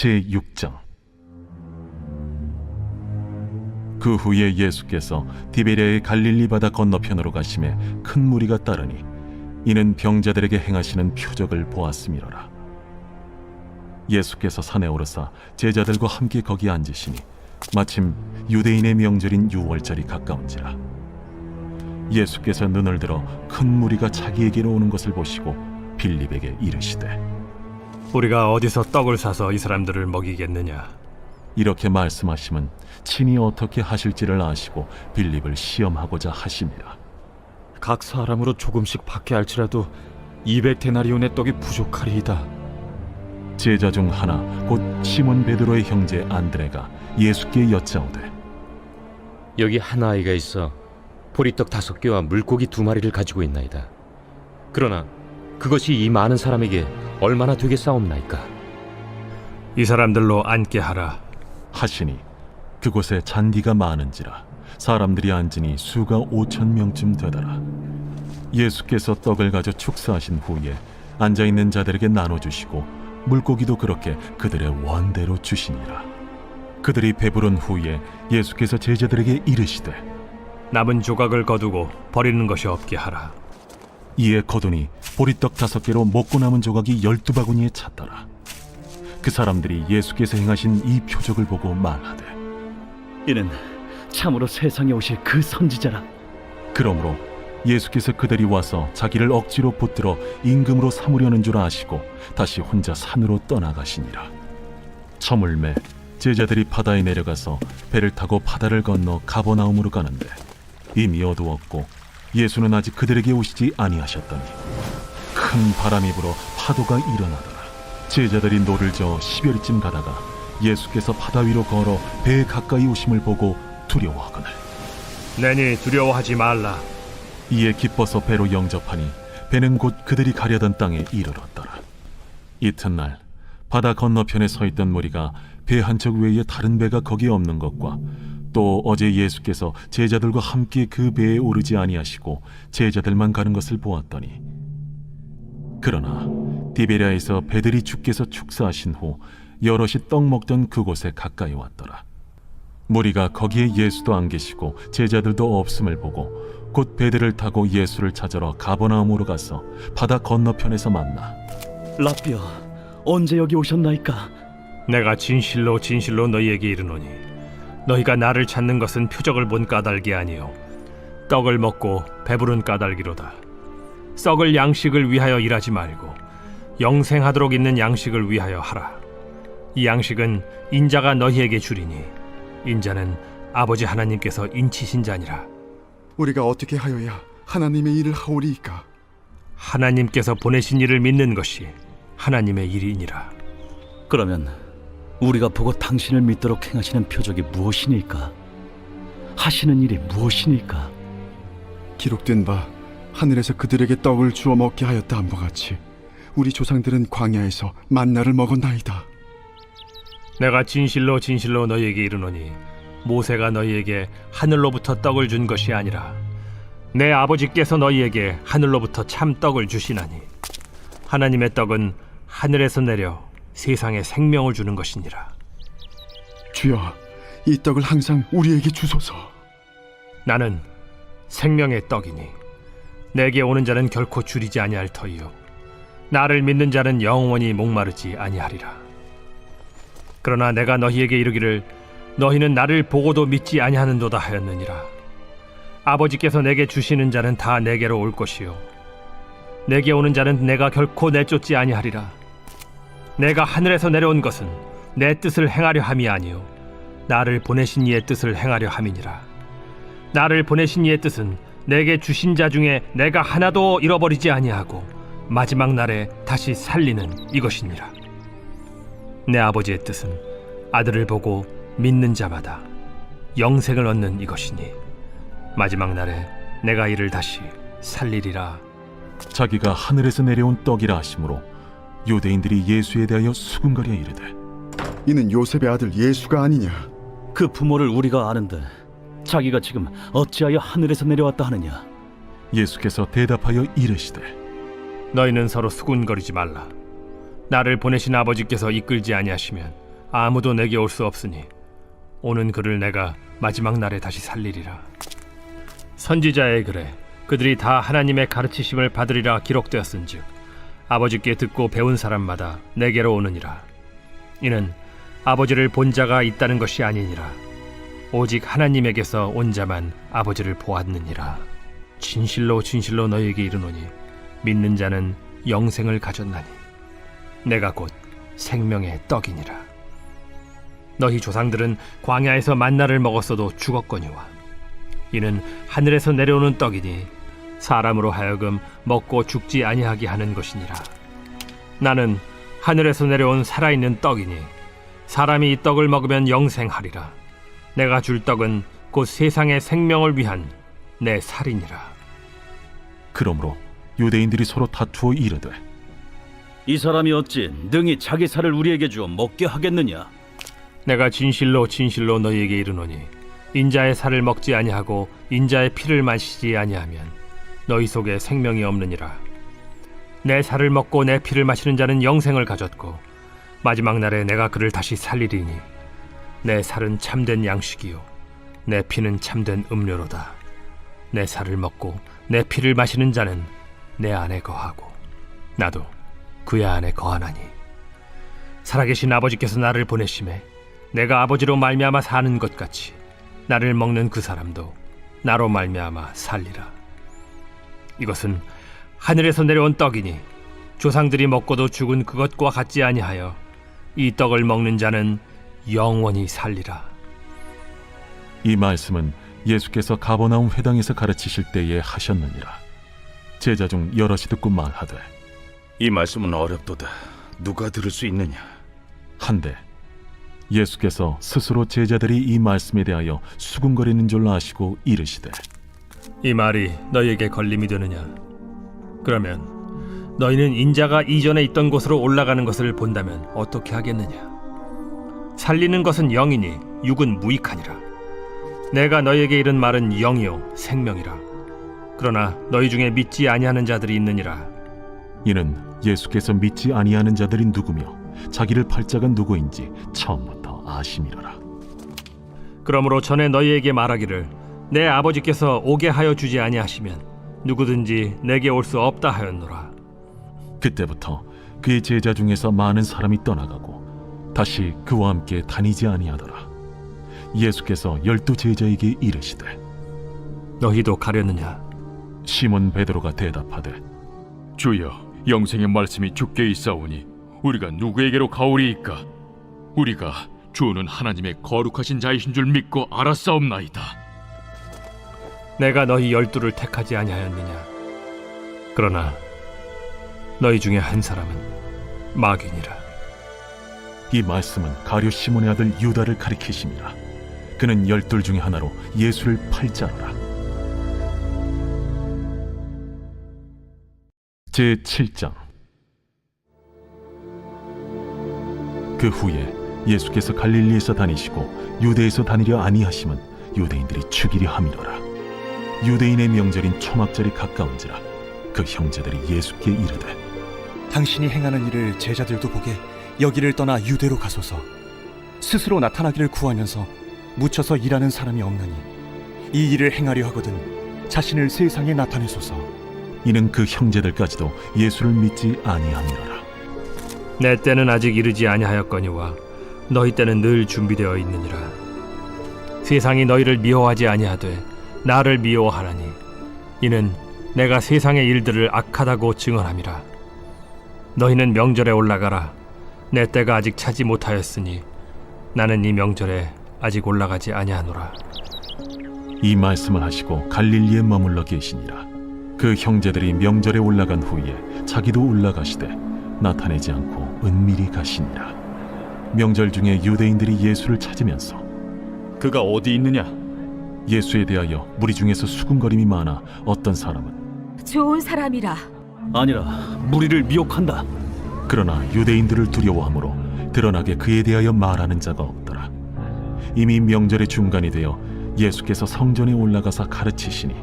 제6장. 그 후에 예수께서 디베랴의 갈릴리 바다 건너편으로 가심에 큰 무리가 따르니 이는 병자들에게 행하시는 표적을 보았음이로라. 예수께서 산에 오르사 제자들과 함께 거기 앉으시니 마침 유대인의 명절인 유월절이 가까운지라. 예수께서 눈을 들어 큰 무리가 자기에게로 오는 것을 보시고 빌립에게 이르시되 우리가 어디서 떡을 사서 이 사람들을 먹이겠느냐? 이렇게 말씀하심은 친히 어떻게 하실지를 아시고 빌립을 시험하고자 하심이라. 각 사람으로 조금씩 받게 할지라도 200데나리온의 떡이 부족하리이다. 제자 중 하나 곧 시몬 베드로의 형제 안드레가 예수께 여짜오되 여기 한 아이가 있어 보리떡 5개와 물고기 2마리를 가지고 있나이다. 그러나 그것이 이 많은 사람에게 얼마나 되겠사옵나이까? 이 사람들로 앉게 하라. 하시니 그곳에 잔디가 많은지라 사람들이 앉으니 수가 5,000명쯤 되더라. 예수께서 떡을 가져 축사하신 후에 앉아있는 자들에게 나눠주시고 물고기도 그렇게 그들의 원대로 주시니라. 그들이 배부른 후에 예수께서 제자들에게 이르시되 남은 조각을 거두고 버리는 것이 없게 하라. 이에 거두니 보리떡 5개로 먹고 남은 조각이 12바구니에 찼더라. 그 사람들이 예수께서 행하신 이 표적을 보고 말하되 이는 참으로 세상에 오실 그 선지자라. 그러므로 예수께서 그들이 와서 자기를 억지로 붙들어 임금으로 삼으려는 줄 아시고 다시 혼자 산으로 떠나가시니라. 저물매 제자들이 바다에 내려가서 배를 타고 바다를 건너 가버나움으로 가는데 이미 어두웠고 예수는 아직 그들에게 오시지 아니하셨더니 큰 바람이 불어 파도가 일어나더라. 제자들이 노를 저어 10여리쯤 가다가 예수께서 바다 위로 걸어 배에 가까이 오심을 보고 두려워하거늘 내니 두려워하지 말라. 이에 기뻐서 배로 영접하니 배는 곧 그들이 가려던 땅에 이르렀더라. 이튿날 바다 건너편에 서 있던 무리가 배 한 척 외에 다른 배가 거기에 없는 것과 또 어제 예수께서 제자들과 함께 그 배에 오르지 아니하시고 제자들만 가는 것을 보았더니 그러나 디베랴에서 배들이 주께서 축사하신 후 여럿이 떡 먹던 그곳에 가까이 왔더라. 무리가 거기에 예수도 안 계시고 제자들도 없음을 보고 곧 배들을 타고 예수를 찾으러 가버나움으로 가서 바다 건너편에서 만나 라삐어, 언제 여기 오셨나이까? 내가 진실로 진실로 너희에게 이르노니 너희가 나를 찾는 것은 표적을 본 까닭이 아니요 떡을 먹고 배부른 까닭이로다. 썩을 양식을 위하여 일하지 말고 영생하도록 있는 양식을 위하여 하라. 이 양식은 인자가 너희에게 주리니 인자는 아버지 하나님께서 인치신 자니라. 우리가 어떻게 하여야 하나님의 일을 하오리이까? 하나님께서 보내신 이를 믿는 것이 하나님의 일이니라. 그러면 우리가 보고 당신을 믿도록 행하시는 표적이 무엇이니까? 하시는 일이 무엇이니까? 기록된 바 하늘에서 그들에게 떡을 주어 먹게 하였다 함과 같이 우리 조상들은 광야에서 만나를 먹었나이다. 내가 진실로 진실로 너희에게 이르노니 모세가 너희에게 하늘로부터 떡을 준 것이 아니라 내 아버지께서 너희에게 하늘로부터 참 떡을 주시나니 하나님의 떡은 하늘에서 내려 세상에 생명을 주는 것이니라. 주여, 이 떡을 항상 우리에게 주소서. 나는 생명의 떡이니 내게 오는 자는 결코 줄이지 아니할 터이요 나를 믿는 자는 영원히 목마르지 아니하리라. 그러나 내가 너희에게 이르기를 너희는 나를 보고도 믿지 아니하는도다 하였느니라. 아버지께서 내게 주시는 자는 다 내게로 올 것이요 내게 오는 자는 내가 결코 내쫓지 아니하리라. 내가 하늘에서 내려온 것은 내 뜻을 행하려 함이 아니요 나를 보내신 이의 뜻을 행하려 함이니라. 나를 보내신 이의 뜻은 내게 주신 자 중에 내가 하나도 잃어버리지 아니하고 마지막 날에 다시 살리는 이것이니라. 내 아버지의 뜻은 아들을 보고 믿는 자마다 영생을 얻는 이것이니 마지막 날에 내가 이를 다시 살리리라. 자기가 하늘에서 내려온 떡이라 하심으로 유대인들이 예수에 대하여 수군거려 이르되 이는 요셉의 아들 예수가 아니냐? 그 부모를 우리가 아는데 자기가 지금 어찌하여 하늘에서 내려왔다 하느냐? 예수께서 대답하여 이르시되 너희는 서로 수군거리지 말라. 나를 보내신 아버지께서 이끌지 아니하시면 아무도 내게 올 수 없으니 오는 그를 내가 마지막 날에 다시 살리리라. 선지자의 글에 그들이 다 하나님의 가르치심을 받으리라 기록되었은즉 아버지께 듣고 배운 사람마다 내게로 오느니라. 이는 아버지를 본 자가 있다는 것이 아니니라. 오직 하나님에게서 온 자만 아버지를 보았느니라. 진실로 진실로 너희에게 이르노니 믿는 자는 영생을 가졌나니 내가 곧 생명의 떡이니라. 너희 조상들은 광야에서 만나를 먹었어도 죽었거니와 이는 하늘에서 내려오는 떡이니 사람으로 하여금 먹고 죽지 아니하게 하는 것이니라. 나는 하늘에서 내려온 살아있는 떡이니 사람이 이 떡을 먹으면 영생하리라. 내가 줄 떡은 곧 세상의 생명을 위한 내 살이니라. 그러므로 유대인들이 서로 다투어 이르되 이 사람이 어찌 능히 자기 살을 우리에게 주어 먹게 하겠느냐? 내가 진실로 진실로 너희에게 이르노니 인자의 살을 먹지 아니하고 인자의 피를 마시지 아니하면 너희 속에 생명이 없느니라. 내 살을 먹고 내 피를 마시는 자는 영생을 가졌고 마지막 날에 내가 그를 다시 살리리니 내 살은 참된 양식이요 내 피는 참된 음료로다. 내 살을 먹고 내 피를 마시는 자는 내 안에 거하고 나도 그의 안에 거하나니 살아계신 아버지께서 나를 보내심에 내가 아버지로 말미암아 사는 것 같이 나를 먹는 그 사람도 나로 말미암아 살리라. 이것은 하늘에서 내려온 떡이니 조상들이 먹고도 죽은 그것과 같지 아니하여 이 떡을 먹는 자는 영원히 살리라. 이 말씀은 예수께서 가버나움 회당에서 가르치실 때에 하셨느니라. 제자 중 여럿이 듣고 말하되 이 말씀은 어렵도다. 누가 들을 수 있느냐? 한데 예수께서 스스로 제자들이 이 말씀에 대하여 수군거리는 줄 아시고 이르시되 이 말이 너희에게 걸림이 되느냐? 그러면 너희는 인자가 이전에 있던 곳으로 올라가는 것을 본다면 어떻게 하겠느냐? 살리는 것은 영이니 육은 무익하니라. 내가 너희에게 이른 말은 영이요 생명이라. 그러나 너희 중에 믿지 아니하는 자들이 있느니라. 이는 예수께서 믿지 아니하는 자들이 누구며 자기를 팔 자가 누구인지 처음부터 아심이로라. 그러므로 전에 너희에게 말하기를 내 아버지께서 오게 하여 주지 아니하시면 누구든지 내게 올 수 없다 하였노라. 그때부터 그의 제자 중에서 많은 사람이 떠나가고 다시 그와 함께 다니지 아니하더라. 예수께서 12 제자에게 이르시되 너희도 가려느냐? 시몬 베드로가 대답하되 주여, 영생의 말씀이 주께 있사오니 우리가 누구에게로 가오리이까? 우리가 주는 하나님의 거룩하신 자이신 줄 믿고 알았사옵나이다. 내가 너희 12를 택하지 아니하였느냐? 그러나 너희 중에 한 사람은 마귀니라. 이 말씀은 가룟 시몬의 아들 유다를 가리키심이라. 그는 12 중에 하나로 예수를 팔 자로라. 제7장. 그 후에 예수께서 갈릴리에서 다니시고 유대에서 다니려 아니하심은 유대인들이 죽이려 함이로라. 유대인의 명절인 초막절이 가까운지라. 그 형제들이 예수께 이르되 당신이 행하는 일을 제자들도 보게 여기를 떠나 유대로 가소서. 스스로 나타나기를 구하면서 묻혀서 일하는 사람이 없나니 이 일을 행하려 하거든 자신을 세상에 나타내소서. 이는 그 형제들까지도 예수를 믿지 아니함이로라. 내 때는 아직 이르지 아니하였거니와 너희 때는 늘 준비되어 있느니라. 세상이 너희를 미워하지 아니하되 나를 미워하나니 이는 내가 세상의 일들을 악하다고 증언함이라. 너희는 명절에 올라가라. 내 때가 아직 차지 못하였으니 나는 이 명절에 아직 올라가지 아니하노라. 이 말씀을 하시고 갈릴리에 머물러 계시니라. 그 형제들이 명절에 올라간 후에 자기도 올라가시되 나타내지 않고 은밀히 가시니라. 명절 중에 유대인들이 예수를 찾으면서 그가 어디 있느냐? 예수에 대하여 무리 중에서 수군거림이 많아 어떤 사람은 좋은 사람이라. 아니라 무리를 미혹한다. 그러나 유대인들을 두려워하므로 드러나게 그에 대하여 말하는 자가 없더라. 이미 명절의 중간이 되어 예수께서 성전에 올라가사 가르치시니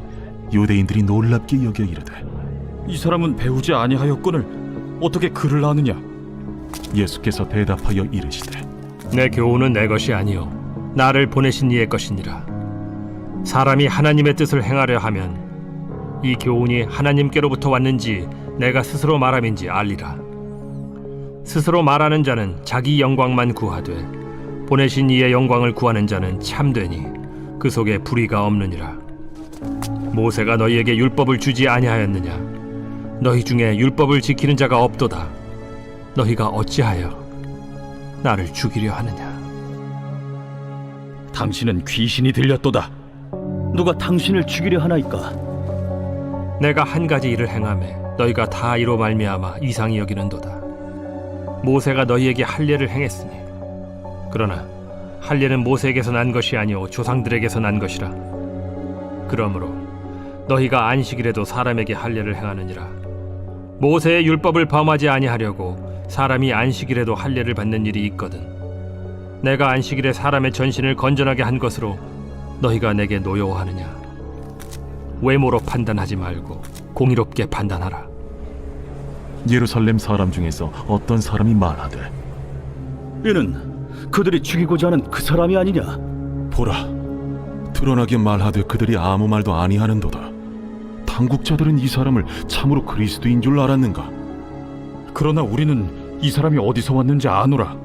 유대인들이 놀랍게 여겨 이르되 이 사람은 배우지 아니하였거늘 어떻게 글을 아느냐? 예수께서 대답하여 이르시되 내 교훈은 내 것이 아니요 나를 보내신 이의 것이니라. 사람이 하나님의 뜻을 행하려 하면 이 교훈이 하나님께로부터 왔는지 내가 스스로 말함인지 알리라. 스스로 말하는 자는 자기 영광만 구하되 보내신 이의 영광을 구하는 자는 참되니 그 속에 불의가 없느니라. 모세가 너희에게 율법을 주지 아니하였느냐? 너희 중에 율법을 지키는 자가 없도다. 너희가 어찌하여 나를 죽이려 하느냐? 당신은 귀신이 들렸도다. 누가 당신을 죽이려 하나이까? 내가 한 가지 일을 행하매 너희가 다 이로 말미암아 이상히 여기는도다. 모세가 너희에게 할례를 행했으니 그러나 할례는 모세에게서 난 것이 아니오 조상들에게서 난 것이라. 그러므로 너희가 안식일에도 사람에게 할례를 행하느니라. 모세의 율법을 범하지 아니하려고 사람이 안식일에도 할례를 받는 일이 있거든. 내가 안식일에 사람의 전신을 건전하게 한 것으로 너희가 내게 노여워하느냐? 외모로 판단하지 말고 공의롭게 판단하라. 예루살렘 사람 중에서 어떤 사람이 말하되 이는 그들이 죽이고자 하는 그 사람이 아니냐? 보라, 드러나게 말하되 그들이 아무 말도 아니하는도다. 당국자들은 이 사람을 참으로 그리스도인 줄 알았는가? 그러나 우리는 이 사람이 어디서 왔는지 아노라.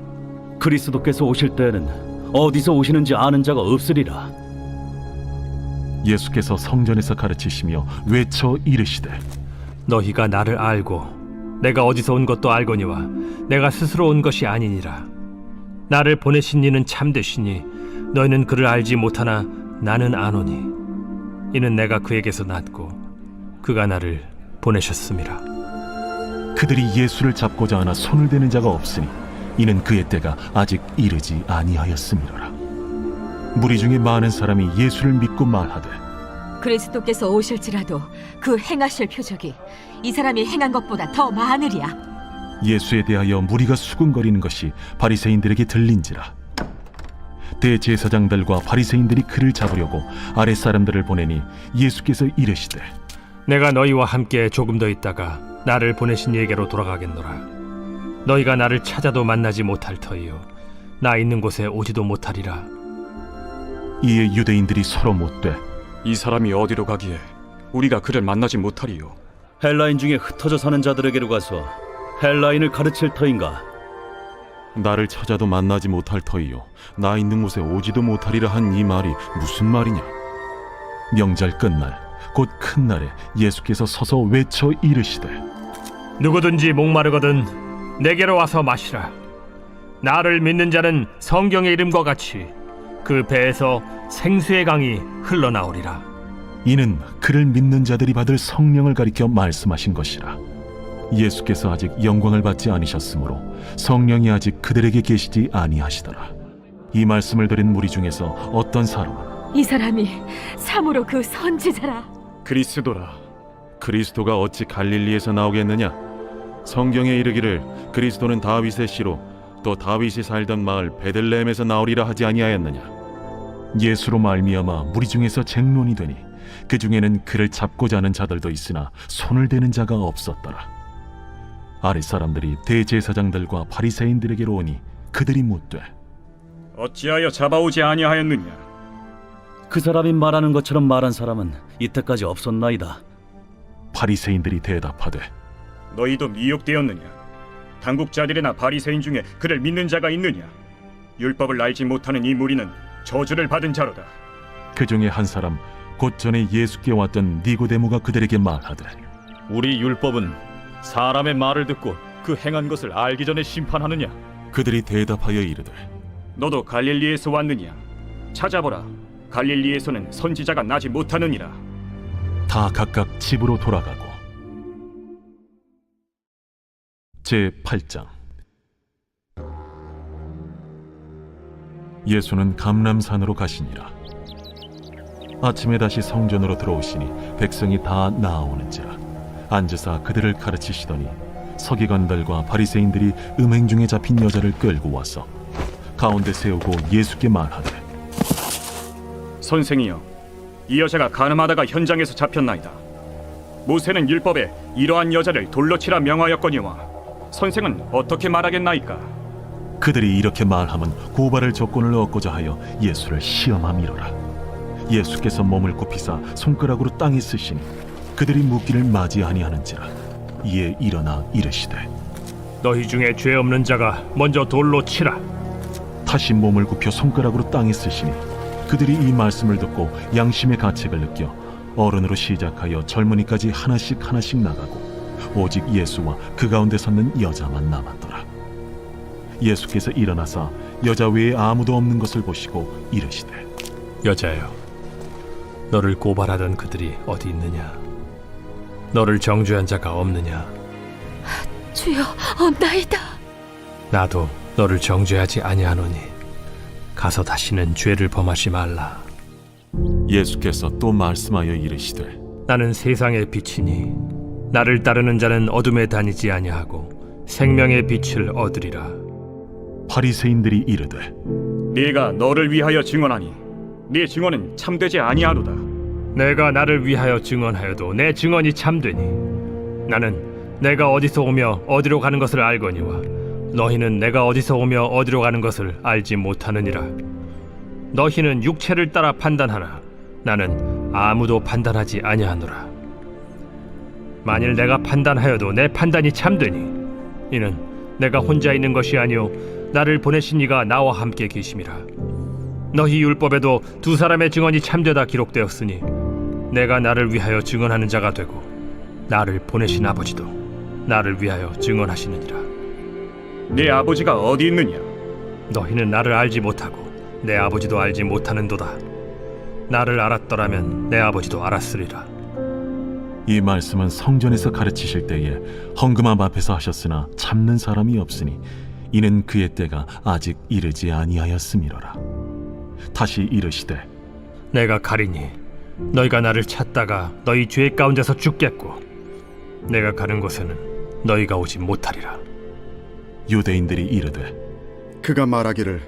그리스도께서 오실 때에는 어디서 오시는지 아는 자가 없으리라. 예수께서 성전에서 가르치시며 외쳐 이르시되 너희가 나를 알고 내가 어디서 온 것도 알거니와 내가 스스로 온 것이 아니니라. 나를 보내신 이는 참되시니 너희는 그를 알지 못하나 나는 아노니 이는 내가 그에게서 났고 그가 나를 보내셨음이라. 그들이 예수를 잡고자 하나 손을 대는 자가 없으니 이는 그의 때가 아직 이르지 아니하였음이로라. 무리 중에 많은 사람이 예수를 믿고 말하되 그리스도께서 오실지라도 그 행하실 표적이 이 사람이 행한 것보다 더 많으리야. 예수에 대하여 무리가 수군거리는 것이 바리새인들에게 들린지라. 대제사장들과 바리새인들이 그를 잡으려고 아랫 사람들을 보내니 예수께서 이르시되 내가 너희와 함께 조금 더 있다가 나를 보내신 이에게로 돌아가겠노라. 너희가 나를 찾아도 만나지 못할 터이요 나 있는 곳에 오지도 못하리라. 이에 유대인들이 서로 묻되 이 사람이 어디로 가기에 우리가 그를 만나지 못하리요? 헬라인 중에 흩어져 사는 자들에게로 가서 헬라인을 가르칠 터인가? 나를 찾아도 만나지 못할 터이요 나 있는 곳에 오지도 못하리라 한 이 말이 무슨 말이냐? 명절 끝날 곧 큰 날에 예수께서 서서 외쳐 이르시되 누구든지 목마르거든 내게로 와서 마시라. 나를 믿는 자는 성경의 이름과 같이 그 배에서 생수의 강이 흘러나오리라. 이는 그를 믿는 자들이 받을 성령을 가리켜 말씀하신 것이라. 예수께서 아직 영광을 받지 않으셨으므로 성령이 아직 그들에게 계시지 아니하시더라. 이 말씀을 들은 무리 중에서 어떤 사람은 이 사람이 참으로 그 선지자라. 그리스도라. 그리스도가 어찌 갈릴리에서 나오겠느냐? 성경에 이르기를 그리스도는 다윗의 씨로 또 다윗이 살던 마을 베들레헴에서 나오리라 하지 아니하였느냐? 예수로 말미암아 무리 중에서 쟁론이 되니 그 중에는 그를 잡고자 하는 자들도 있으나 손을 대는 자가 없었더라. 아랫 사람들이 대제사장들과 바리새인들에게로 오니 그들이 묻되 어찌하여 잡아오지 아니하였느냐? 그 사람이 말하는 것처럼 말한 사람은 이때까지 없었나이다. 바리새인들이 대답하되 너희도 미혹되었느냐? 당국자들이나 바리새인 중에 그를 믿는 자가 있느냐? 율법을 알지 못하는 이 무리는 저주를 받은 자로다. 그 중에 한 사람 곧 전에 예수께 왔던 니고데모가 그들에게 말하되 우리 율법은 사람의 말을 듣고 그 행한 것을 알기 전에 심판하느냐? 그들이 대답하여 이르되 너도 갈릴리에서 왔느냐? 찾아보라. 갈릴리에서는 선지자가 나지 못하느니라. 다 각각 집으로 돌아가고. 제8장. 예수는 감람산으로 가시니라. 아침에 다시 성전으로 들어오시니 백성이 다 나아오는지라. 앉으사 그들을 가르치시더니 서기관들과 바리새인들이 음행 중에 잡힌 여자를 끌고 와서 가운데 세우고 예수께 말하되 선생이여, 이 여자가 간음하다가 현장에서 잡혔나이다. 모세는 율법에 이러한 여자를 돌로 치라 명하였거니와 선생은 어떻게 말하겠나이까? 그들이 이렇게 말하면 고발할 조건을 얻고자 하여 예수를 시험함이로라. 예수께서 몸을 굽히사 손가락으로 땅에 쓰시니 그들이 묻기를 맞이 아니하는지라. 이에 일어나 이르시되 너희 중에 죄 없는 자가 먼저 돌로 치라. 다시 몸을 굽혀 손가락으로 땅에 쓰시니 그들이 이 말씀을 듣고 양심의 가책을 느껴 어른으로 시작하여 젊은이까지 하나씩 나가고 오직 예수와 그 가운데 섰는 여자만 남았더라. 예수께서 일어나사 여자 외에 아무도 없는 것을 보시고 이르시되 여자여, 너를 고발하던 그들이 어디 있느냐? 너를 정죄한 자가 없느냐? 주여, 없나이다. 나도 너를 정죄하지 아니하노니 가서 다시는 죄를 범하지 말라. 예수께서 또 말씀하여 이르시되 나는 세상의 빛이니 나를 따르는 자는 어둠에 다니지 아니하고 생명의 빛을 얻으리라. 바리새인들이 이르되 네가 너를 위하여 증언하니 네 증언은 참되지 아니하도다. 내가 나를 위하여 증언하여도 내 증언이 참되니 나는 내가 어디서 오며 어디로 가는 것을 알거니와 너희는 내가 어디서 오며 어디로 가는 것을 알지 못하느니라. 너희는 육체를 따라 판단하나 나는 아무도 판단하지 아니하노라. 만일 내가 판단하여도 내 판단이 참되니 이는 내가 혼자 있는 것이 아니오 나를 보내신 이가 나와 함께 계심이라. 너희 율법에도 두 사람의 증언이 참되다 기록되었으니 내가 나를 위하여 증언하는 자가 되고 나를 보내신 아버지도 나를 위하여 증언하시느니라. 네 아버지가 어디 있느냐? 너희는 나를 알지 못하고 내 아버지도 알지 못하는도다. 나를 알았더라면 내 아버지도 알았으리라. 이 말씀은 성전에서 가르치실 때에 헌금함 앞에서 하셨으나 참는 사람이 없으니 이는 그의 때가 아직 이르지 아니하였음이로라. 다시 이르시되 내가 가리니 너희가 나를 찾다가 너희 죄 가운데서 죽겠고 내가 가는 곳에는 너희가 오지 못하리라. 유대인들이 이르되 그가 말하기를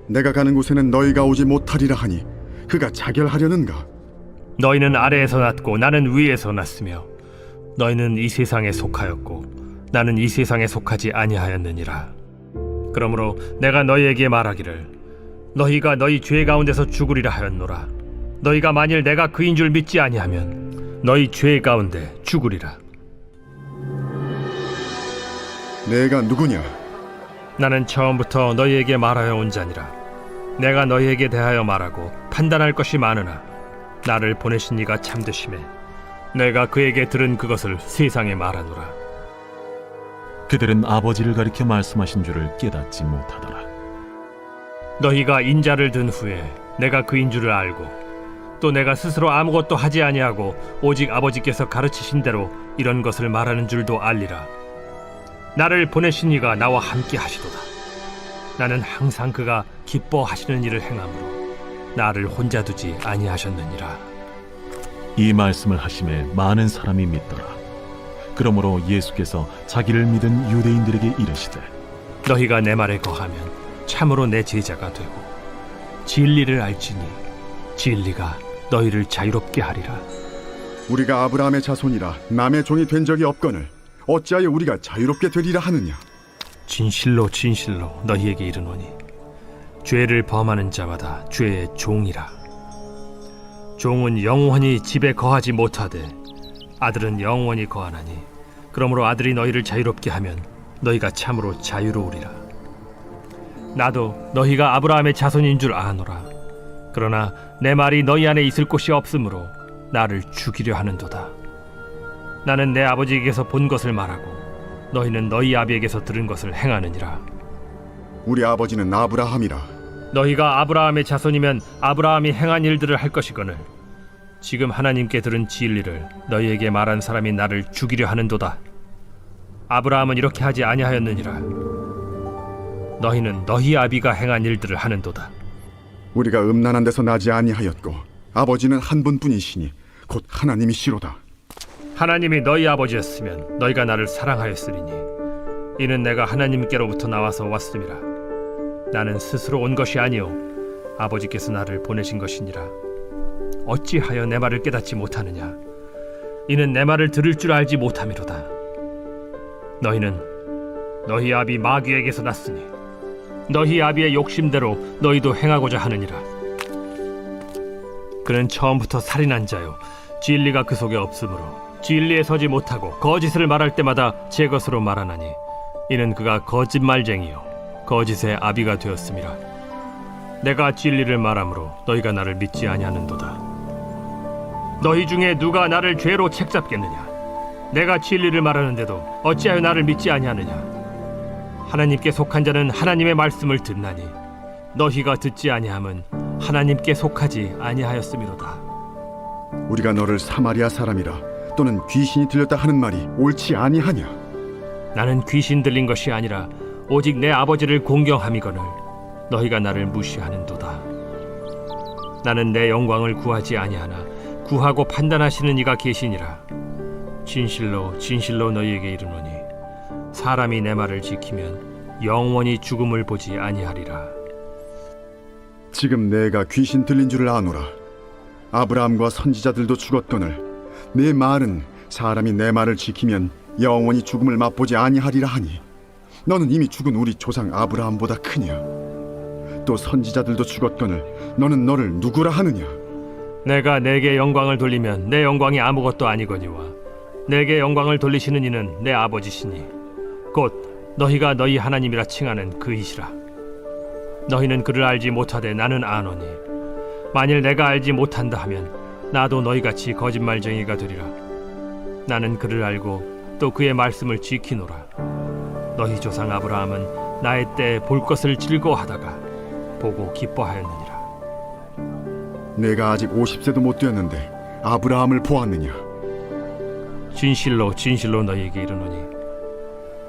내가 가는 곳에는 너희가 오지 못하리라 하니 그가 자결하려는가? 너희는 아래에서 났고 나는 위에서 났으며 너희는 이 세상에 속하였고 나는 이 세상에 속하지 아니하였느니라. 그러므로 내가 너희에게 말하기를 너희가 너희 죄 가운데서 죽으리라 하였노라. 너희가 만일 내가 그인 줄 믿지 아니하면 너희 죄 가운데 죽으리라. 내가 누구냐? 나는 처음부터 너희에게 말하여 온 자니라. 내가 너희에게 대하여 말하고 판단할 것이 많으나 나를 보내신 이가 참되심에 내가 그에게 들은 그것을 세상에 말하노라. 그들은 아버지를 가리켜 말씀하신 줄을 깨닫지 못하더라. 너희가 인자를 든 후에 내가 그인 줄을 알고 또 내가 스스로 아무것도 하지 아니하고 오직 아버지께서 가르치신 대로 이런 것을 말하는 줄도 알리라. 나를 보내신 이가 나와 함께 하시도다. 나는 항상 그가 기뻐하시는 일을 행함으로 나를 혼자 두지 아니하셨느니라. 이 말씀을 하심에 많은 사람이 믿더라. 그러므로 예수께서 자기를 믿은 유대인들에게 이르시되 너희가 내 말에 거하면 참으로 내 제자가 되고 진리를 알지니 진리가 너희를 자유롭게 하리라. 우리가 아브라함의 자손이라 남의 종이 된 적이 없거늘 어찌하여 우리가 자유롭게 되리라 하느냐? 진실로 진실로 너희에게 이르노니 죄를 범하는 자마다 죄의 종이라. 종은 영원히 집에 거하지 못하되 아들은 영원히 거하나니 그러므로 아들이 너희를 자유롭게 하면 너희가 참으로 자유로우리라. 나도 너희가 아브라함의 자손인 줄 아노라. 그러나 내 말이 너희 안에 있을 곳이 없으므로 나를 죽이려 하는도다. 나는 내 아버지에게서 본 것을 말하고 너희는 너희 아비에게서 들은 것을 행하느니라. 우리 아버지는 아브라함이라. 너희가 아브라함의 자손이면 아브라함이 행한 일들을 할 것이거늘 지금 하나님께 들은 진리를 너희에게 말한 사람이 나를 죽이려 하는도다. 아브라함은 이렇게 하지 아니하였느니라. 너희는 너희 아비가 행한 일들을 하는도다. 우리가 음란한 데서 나지 아니하였고 아버지는 한 분뿐이시니 곧 하나님이시로다. 하나님이 너희 아버지였으면 너희가 나를 사랑하였으리니 이는 내가 하나님께로부터 나와서 왔음이라. 나는 스스로 온 것이 아니오 아버지께서 나를 보내신 것이니라. 어찌하여 내 말을 깨닫지 못하느냐? 이는 내 말을 들을 줄 알지 못함이로다. 너희는 너희 아비 마귀에게서 났으니 너희 아비의 욕심대로 너희도 행하고자 하느니라. 그는 처음부터 살인한 자요 진리가 그 속에 없으므로 진리에 서지 못하고 거짓을 말할 때마다 제 것으로 말하나니 이는 그가 거짓말쟁이요 거짓의 아비가 되었음이라. 내가 진리를 말하므로 너희가 나를 믿지 아니하는도다. 너희 중에 누가 나를 죄로 책잡겠느냐? 내가 진리를 말하는데도 어찌하여 나를 믿지 아니하느냐? 하나님께 속한 자는 하나님의 말씀을 듣나니 너희가 듣지 아니함은 하나님께 속하지 아니하였음이로다. 우리가 너를 사마리아 사람이라 또는 귀신이 들렸다 하는 말이 옳지 아니하냐? 나는 귀신 들린 것이 아니라 오직 내 아버지를 공경함이거늘 너희가 나를 무시하는도다. 나는 내 영광을 구하지 아니하나 구하고 판단하시는 이가 계시니라. 진실로 진실로 너희에게 이르노니 사람이 내 말을 지키면 영원히 죽음을 보지 아니하리라. 지금 내가 귀신 들린 줄을 아노라. 아브라함과 선지자들도 죽었거늘 내 말은 사람이 내 말을 지키면 영원히 죽음을 맛보지 아니하리라 하니 너는 이미 죽은 우리 조상 아브라함보다 크냐? 또 선지자들도 죽었거늘 너는 너를 누구라 하느냐? 내가 내게 영광을 돌리면 내 영광이 아무것도 아니거니와 내게 영광을 돌리시는 이는 내 아버지시니 곧 너희가 너희 하나님이라 칭하는 그이시라. 너희는 그를 알지 못하되 나는 아노니 만일 내가 알지 못한다 하면 나도 너희같이 거짓말쟁이가 되리라. 나는 그를 알고 또 그의 말씀을 지키노라. 너희 조상 아브라함은 나의 때에 볼 것을 즐거워하다가 보고 기뻐하였느니라. 내가 아직 50세도 못 되었는데 아브라함을 보았느냐? 진실로 진실로 너희에게 이르노니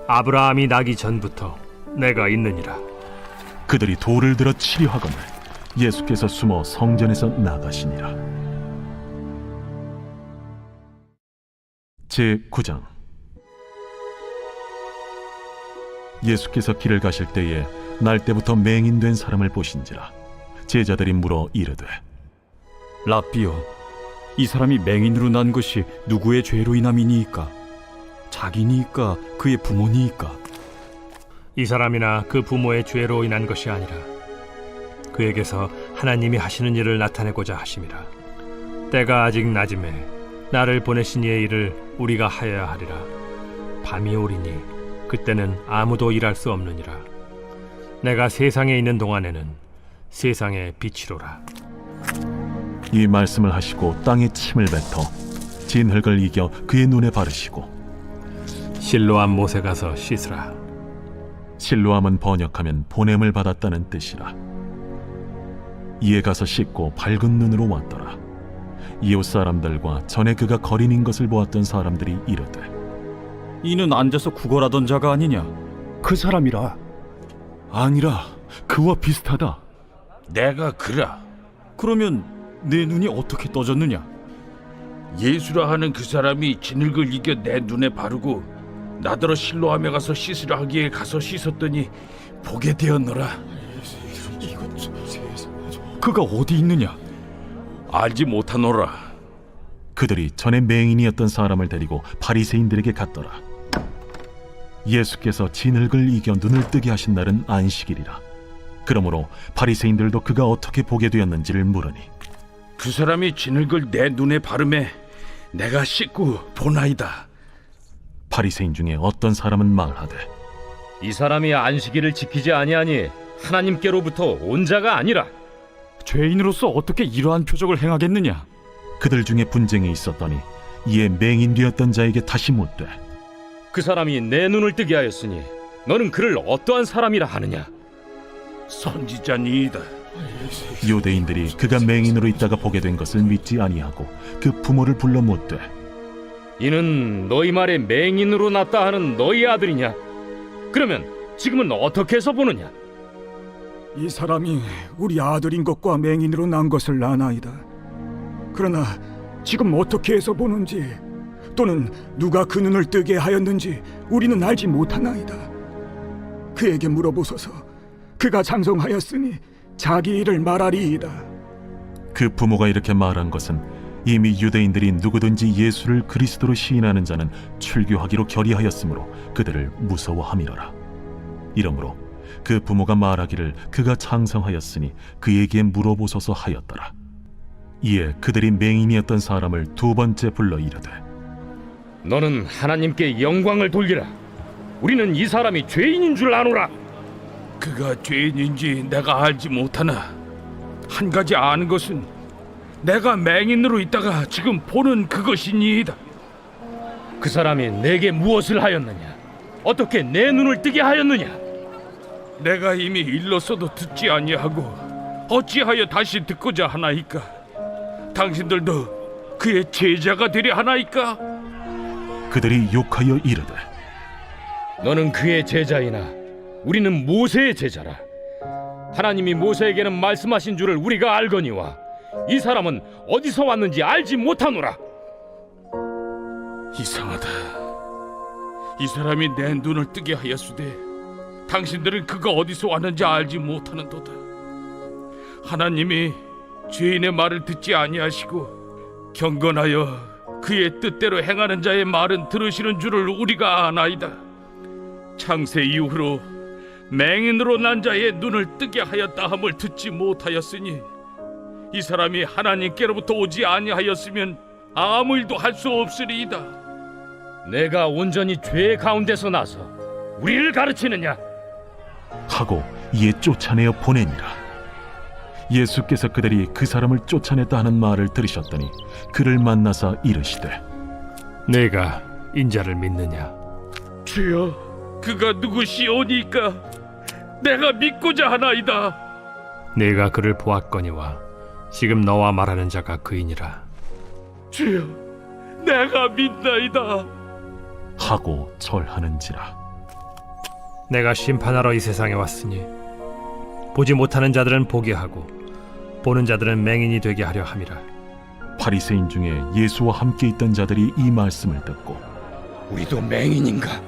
아브라함이 나기 전부터 내가 있느니라. 그들이 돌을 들어 치려 하거늘 예수께서 숨어 성전에서 나가시니라. 제9장. 예수께서 길을 가실 때에 날 때부터 맹인된 사람을 보신지라. 제자들이 물어 이르되 라삐요, 이 사람이 맹인으로 난 것이 누구의 죄로 인함이니이까? 자기니이까 그의 부모니이까? 이 사람이나 그 부모의 죄로 인한 것이 아니라 그에게서 하나님이 하시는 일을 나타내고자 하심이라. 때가 아직 낮음에 나를 보내신 이의 일을 우리가 하여야 하리라. 밤이 오리니 그때는 아무도 일할 수 없느니라. 내가 세상에 있는 동안에는 세상의 빛이로라. 이 말씀을 하시고 땅에 침을 뱉어 진흙을 이겨 그의 눈에 바르시고 실로암 못에 가서 씻으라. 실로암은 번역하면 보냄을 받았다는 뜻이라. 이에 가서 씻고 밝은 눈으로 왔더라. 이웃 사람들과 전에 그가 거린인 것을 보았던 사람들이 이르되 이는 앉아서 구걸하던 자가 아니냐? 그 사람이라. 아니라 그와 비슷하다. 내가 그라. 그러면 내 눈이 어떻게 떠졌느냐? 예수라 하는 그 사람이 진흙을 이겨 내 눈에 바르고 나더러 실로암에 가서 씻으라 하기에 가서 씻었더니 보게 되었노라. 그가 어디 있느냐? 알지 못하노라. 그들이 전에 맹인이었던 사람을 데리고 바리새인들에게 갔더라. 예수께서 진흙을 이겨 눈을 뜨게 하신 날은 안식일이라. 그러므로 바리새인들도 그가 어떻게 보게 되었는지를 물으니 그 사람이 진흙을 내 눈에 바르매 내가 씻고 보나이다. 바리새인 중에 어떤 사람은 말하되 이 사람이 안식일을 지키지 아니하니 하나님께로부터 온 자가 아니라. 죄인으로서 어떻게 이러한 표적을 행하겠느냐? 그들 중에 분쟁이 있었더니 이에 맹인되었던 자에게 다시 묻되 그 사람이 내 눈을 뜨게 하였으니 너는 그를 어떠한 사람이라 하느냐? 선지자니이다. 유대인들이 그가 맹인으로 있다가 보게 된 것을 믿지 아니하고 그 부모를 불러 묻되 이는 너희 말에 맹인으로 났다 하는 너희 아들이냐? 그러면 지금은 어떻게 해서 보느냐? 이 사람이 우리 아들인 것과 맹인으로 난 것을 아나이다. 그러나 지금 어떻게 해서 보는지 또는 누가 그 눈을 뜨게 하였는지 우리는 알지 못하나이다. 그에게 물어보소서. 그가 장성하였으니 자기 일을 말하리이다. 그 부모가 이렇게 말한 것은 이미 유대인들이 누구든지 예수를 그리스도로 시인하는 자는 출교하기로 결의하였으므로 그들을 무서워함이로라. 이러므로 그 부모가 말하기를 그가 창성하였으니 그에게 물어보소서 하였더라. 이에 그들이 맹인이었던 사람을 두 번째 불러 이르되 너는 하나님께 영광을 돌리라. 우리는 이 사람이 죄인인 줄 아노라. 그가 죄인인지 내가 알지 못하나 한 가지 아는 것은 내가 맹인으로 있다가 지금 보는 그것이니이다. 그 사람이 내게 무엇을 하였느냐? 어떻게 내 눈을 뜨게 하였느냐? 내가 이미 일렀어도 듣지 아니하고 어찌하여 다시 듣고자 하나이까? 당신들도 그의 제자가 되려 하나이까? 그들이 욕하여 이르되 너는 그의 제자이나 우리는 모세의 제자라. 하나님이 모세에게는 말씀하신 줄을 우리가 알거니와 이 사람은 어디서 왔는지 알지 못하노라. 이상하다. 이 사람이 내 눈을 뜨게 하였으되 당신들은 그가 어디서 왔는지 알지 못하는도다. 하나님이 죄인의 말을 듣지 아니하시고 경건하여 그의 뜻대로 행하는 자의 말은 들으시는 줄을 우리가 아나이다. 창세 이후로 맹인으로 난 자의 눈을 뜨게 하였다 함을 듣지 못하였으니 이 사람이 하나님께로부터 오지 아니하였으면 아무 일도 할 수 없으리이다. 내가 온전히 죄 가운데서 나서 우리를 가르치느냐? 하고 이에 쫓아내어 보내니라. 예수께서 그들이 그 사람을 쫓아냈다 하는 말을 들으셨더니 그를 만나사 이르시되 내가 인자를 믿느냐? 주여, 그가 누구시오니까 내가 믿고자 하나이다. 내가 그를 보았거니와 지금 너와 말하는 자가 그이니라. 주여, 내가 믿나이다. 하고 절하는지라. 내가 심판하러 이 세상에 왔으니 보지 못하는 자들은 보게 하고 보는 자들은 맹인이 되게 하려 함이라. 바리새인 중에 예수와 함께 있던 자들이 이 말씀을 듣고 우리도 맹인인가?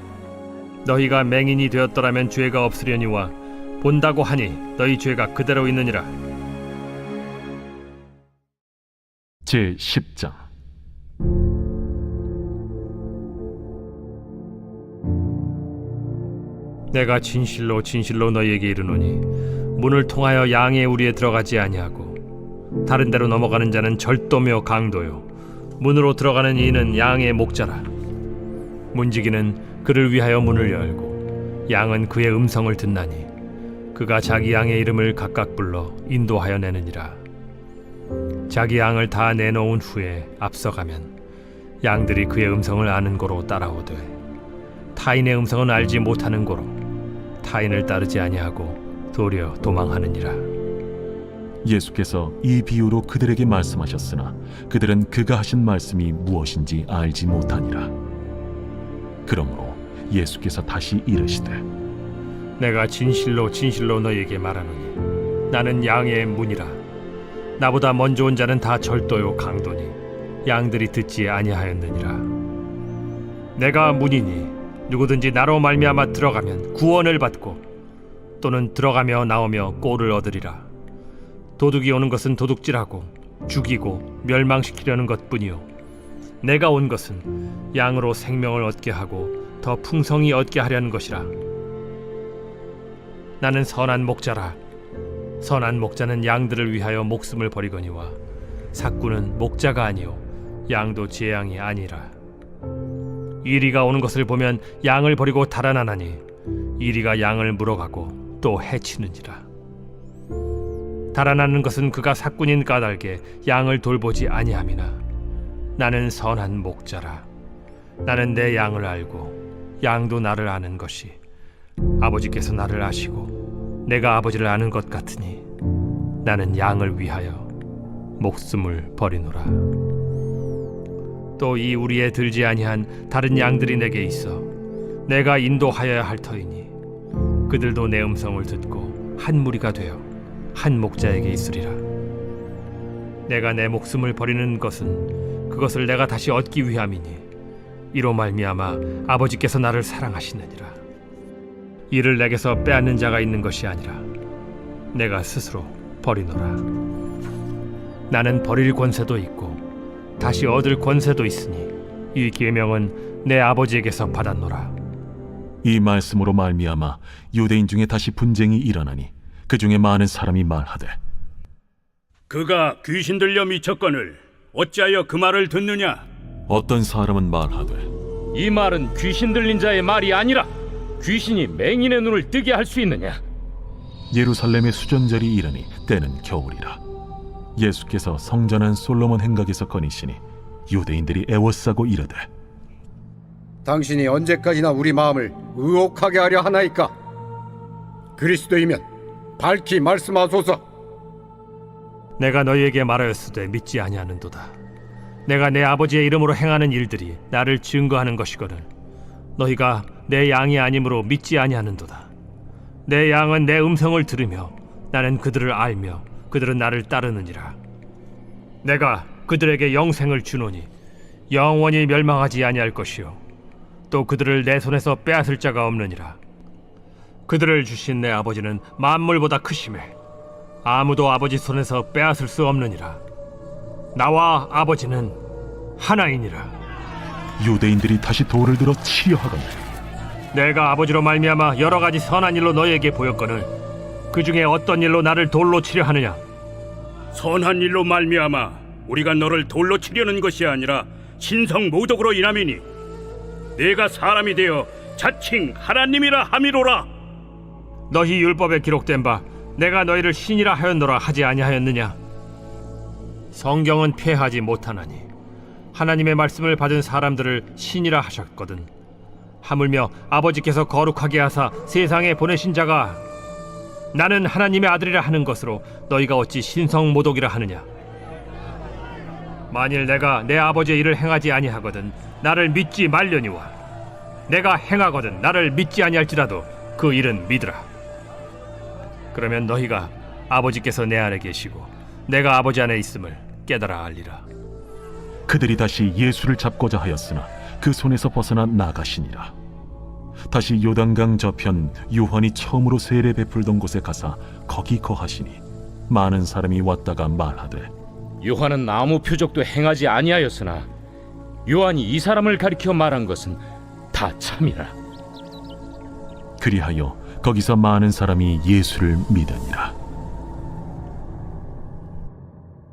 너희가 맹인이 되었더라면 죄가 없으려니와 본다고 하니 너희 죄가 그대로 있느니라. 제 10장. 내가 진실로 진실로 너희에게 이르노니 문을 통하여 양의 우리에 들어가지 아니하고 다른 데로 넘어가는 자는 절도며 강도요 문으로 들어가는 이는 양의 목자라. 문지기는 그를 위하여 문을 열고 양은 그의 음성을 듣나니 그가 자기 양의 이름을 각각 불러 인도하여 내느니라. 자기 양을 다 내놓은 후에 앞서가면 양들이 그의 음성을 아는 고로 따라오되 타인의 음성은 알지 못하는 고로 타인을 따르지 아니하고 도리어 도망하느니라. 예수께서 이 비유로 그들에게 말씀하셨으나 그들은 그가 하신 말씀이 무엇인지 알지 못하니라. 그러므로 예수께서 다시 이르시되 내가 진실로 진실로 너희에게 말하노니 나는 양의 문이라. 나보다 먼저 온 자는 다 절도요 강도니 양들이 듣지 아니하였느니라. 내가 문이니 누구든지 나로 말미암아 들어가면 구원을 받고 또는 들어가며 나오며 꼴을 얻으리라. 도둑이 오는 것은 도둑질하고 죽이고 멸망시키려는 것뿐이요 내가 온 것은 양으로 생명을 얻게 하고 더 풍성히 얻게 하려는 것이라. 나는 선한 목자라. 선한 목자는 양들을 위하여 목숨을 버리거니와 삭구는 목자가 아니요 양도 제 양이 아니라. 이리가 오는 것을 보면 양을 버리고 달아나나니 이리가 양을 물어가고 또 해치는지라. 달아나는 것은 그가 삭군인 까닭에 양을 돌보지 아니함이나 나는 선한 목자라. 나는 내 양을 알고 양도 나를 아는 것이 아버지께서 나를 아시고 내가 아버지를 아는 것 같으니 나는 양을 위하여 목숨을 버리노라. 또 이 우리에 들지 아니한 다른 양들이 내게 있어 내가 인도하여야 할 터이니 그들도 내 음성을 듣고 한 무리가 되어 한 목자에게 있으리라. 내가 내 목숨을 버리는 것은 그것을 내가 다시 얻기 위함이니 이로 말미암아 아버지께서 나를 사랑하시느니라. 이를 내게서 빼앗는 자가 있는 것이 아니라 내가 스스로 버리노라. 나는 버릴 권세도 있고 다시 얻을 권세도 있으니 이 계명은 내 아버지에게서 받았노라. 이 말씀으로 말미암아 유대인 중에 다시 분쟁이 일어나니 그 중에 많은 사람이 말하되 그가 귀신 들려 미쳤거늘 어찌하여 그 말을 듣느냐? 어떤 사람은 말하되 이 말은 귀신 들린 자의 말이 아니라 귀신이 맹인의 눈을 뜨게 할 수 있느냐? 예루살렘의 수전절이 이르니 때는 겨울이라. 예수께서 성전한 솔로몬 행각에서 거니시니 유대인들이 애워싸고 이르되 당신이 언제까지나 우리 마음을 의혹하게 하려 하나이까? 그리스도이면 밝히 말씀하소서. 내가 너희에게 말하였으되 믿지 아니하는도다. 내가 내 아버지의 이름으로 행하는 일들이 나를 증거하는 것이거늘 너희가 내 양이 아니므로 믿지 아니하는도다. 내 양은 내 음성을 들으며 나는 그들을 알며 그들은 나를 따르느니라. 내가 그들에게 영생을 주노니 영원히 멸망하지 아니할 것이요 또 그들을 내 손에서 빼앗을 자가 없느니라. 그들을 주신 내 아버지는 만물보다 크심에 아무도 아버지 손에서 빼앗을 수 없느니라. 나와 아버지는 하나이니라. 유대인들이 다시 돌을 들어 치려 하거늘 내가 아버지로 말미암아 여러 가지 선한 일로 너희에게 보였거늘 그 중에 어떤 일로 나를 돌로 치려 하느냐? 선한 일로 말미암아 우리가 너를 돌로 치려는 것이 아니라 신성 모독으로 인함이니 내가 사람이 되어 자칭 하나님이라 함이로라. 너희 율법에 기록된 바 내가 너희를 신이라 하였노라 하지 아니하였느냐? 성경은 폐하지 못하나니 하나님의 말씀을 받은 사람들을 신이라 하셨거든. 하물며 아버지께서 거룩하게 하사 세상에 보내신 자가 나는 하나님의 아들이라 하는 것으로 너희가 어찌 신성 모독이라 하느냐? 만일 내가 내 아버지의 일을 행하지 아니하거든 나를 믿지 말려니와 내가 행하거든 나를 믿지 아니할지라도 그 일은 믿으라. 그러면 너희가 아버지께서 내 안에 계시고 내가 아버지 안에 있음을 깨달아 알리라. 그들이 다시 예수를 잡고자 하였으나 그 손에서 벗어나 나가시니라. 다시 요단강 저편 요한이 처음으로 세례 베풀던 곳에 가사 거기 거하시니 많은 사람이 왔다가 말하되 요한은 아무 표적도 행하지 아니하였으나 요한이 이 사람을 가리켜 말한 것은 다 참이라. 그리하여 거기서 많은 사람이 예수를 믿으니라.